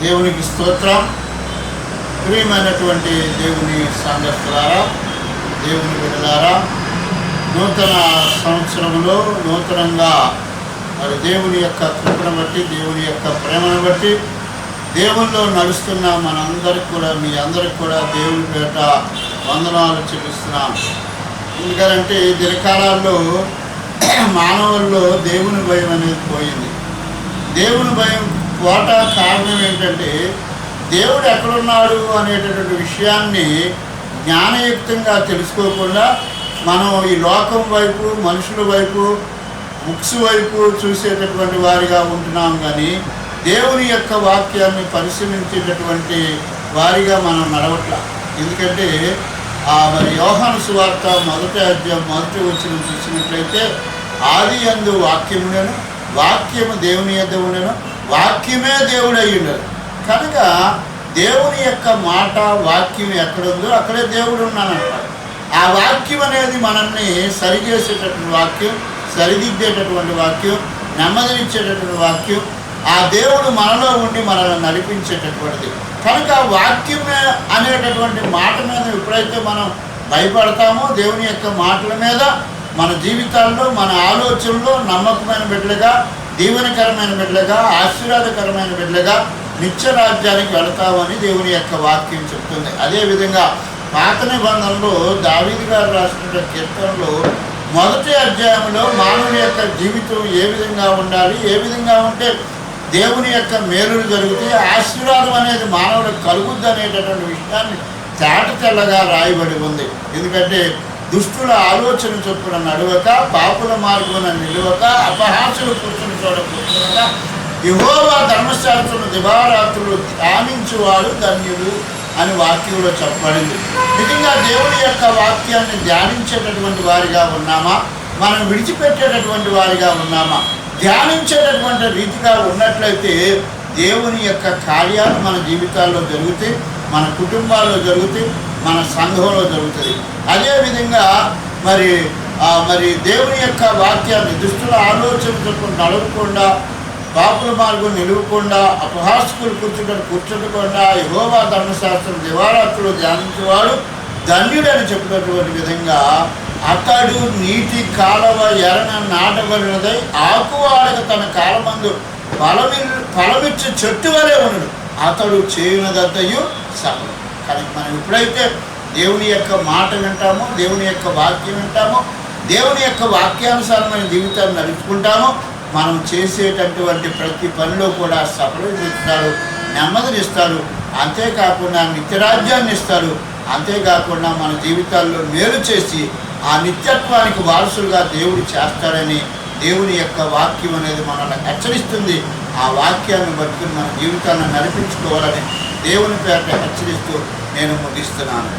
దేవునికి స్తోత్రం. ప్రియమైనటువంటి దేవుని సంఘస్థులారా, దేవుని బిడ్డలారా, నూతన సంవత్సరంలో నూతనంగా మరి దేవుని యొక్క కృపను బట్టి, దేవుని యొక్క ప్రేమను బట్టి దేవుల్లో నడుస్తున్న మనందరికి కూడా, మీ అందరికి కూడా దేవుని పేట వందనాలు చెల్లిస్తున్నాం. ఎందుకంటే ఈ దినకాలాల్లో మానవుల్లో దేవుని భయం అనేది పోయింది. దేవుని భయం పోట కారణం ఏంటంటే, దేవుడు ఎక్కడున్నాడు అనేటటువంటి విషయాన్ని జ్ఞానయుక్తంగా తెలుసుకోకుండా మనం ఈ లోకం వైపు, మనుషుల వైపు, బుక్స్ వైపు చూసేటటువంటి వారిగా ఉంటున్నాం. కానీ దేవుని యొక్క వాక్యాన్ని పరిశీలించేటటువంటి వారిగా మనం నడవట్ల. ఎందుకంటే మరి యోహాను సువార్త 1వ అధ్యాయం 1వ వచనం చూసినట్లయితే, ఆది యందు వాక్యములను, వాక్యము దేవుని యొద్ద ఉండెను, వాక్యమే దేవుడు అయి ఉండదు. కనుక దేవుని యొక్క మాట, వాక్యం ఎక్కడుందో అక్కడే దేవుడు ఉన్నానంటాడు. ఆ వాక్యం అనేది మనల్ని సరిచేసేటటువంటి వాక్యం, సరిదిద్దేటటువంటి వాక్యం, నెమ్మదినిచ్చేటటువంటి వాక్యం, ఆ దేవుడు మనలో ఉండి మనల్ని నడిపించేటటువంటిది. కనుక వాక్యం అనేటటువంటి మాట మీద ఎప్పుడైతే మనం భయపడతామో, దేవుని యొక్క మాటల మీద మన జీవితాల్లో, మన ఆలోచనలో నమ్మకమైన బిడ్డలుగా, దీవెనకరమైన బిడ్డలుగా, ఆశీర్వాదకరమైన బిడ్డలుగా నిత్య రాజ్యానికి వెళతామని దేవుని యొక్క వాక్యం చెప్తుంది. అదేవిధంగా పాత నిబంధనలో దావీదు గారు రాసిన కీర్తనలో 1వ అధ్యాయంలో మానవుని యొక్క జీవితం ఏ విధంగా ఉండాలి, ఏ విధంగా ఉంటే దేవుని యొక్క మేలులు జరిగితే ఆశీర్వాదం అనేది మానవులకు కలుగుద్ది అనేటటువంటి విషయాన్ని తేట తెల్లగా రాయబడి ఉంది. ఎందుకంటే దుష్టుల ఆలోచన చొప్పున నడవక, పాపుల మార్గమున నిలవక, అపహాసులు కూర్చుని చూడక, యెహోవా ధర్మశాస్త్రము దివారాత్రులు ధ్యానించువాడు ధన్యుడు అని వాక్యంలో చెప్పబడింది. నిజంగా దేవుని యొక్క వాక్యాన్ని ధ్యానించేటటువంటి వారిగా ఉన్నామా, మనం విడిచిపెట్టేటటువంటి వారిగా ఉన్నామా? ధ్యానించేటటువంటి రీతిగా ఉన్నట్లయితే దేవుని యొక్క కార్యాలు మన జీవితాల్లో జరుగుతాయి, మన కుటుంబాల్లో జరుగుతాయి, మన సంఘంలో జరుగుతుంది. అదేవిధంగా మరి దేవుని యొక్క వాక్యాన్ని దుష్టుల ఆలోచన చొప్పున నడవకుండా, పాపుల మార్గం నిలవకుండా, అపహాసకులు కూర్చుండకుండా యెహోవా ధర్మశాస్త్రం దివారాత్రులు ధ్యానించేవాడు ధన్యుడని చెప్పినటువంటి విధంగా, అతడు నీటి కాలవ ఎరన నాటబడినదై ఆకువాడక తన కాలమందు ఫలమిచ్చే చెట్టు వలె ఉండడు, అతడు చేయునదంతయు సఫలం. కానీ మనం ఎప్పుడైతే దేవుని యొక్క మాట వింటామో, దేవుని యొక్క వాక్యం వింటామో, దేవుని యొక్క వాక్యానుసారమైన జీవితాన్ని నడుపుకుంటామో, మనం చేసేటటువంటి ప్రతి పనిలో కూడా సఫలమిస్తాడు, నెమ్మదినిస్తాడు. అంతేకాకుండా నిత్యరాజ్యాన్ని ఇస్తాడు. అంతేకాకుండా మన జీవితాల్లో మేలు చేసి ఆ నిత్యత్వానికి వారసులుగా దేవుడు చేస్తాడని దేవుని యొక్క వాక్యం అనేది మనల్ని హెచ్చరిస్తుంది. ఆ వాక్యాన్ని బట్టి మన జీవితాన్ని నడిపించుకోవాలని దేవుని పేరిట హెచ్చరిస్తూ నేను ముగిస్తున్నాను.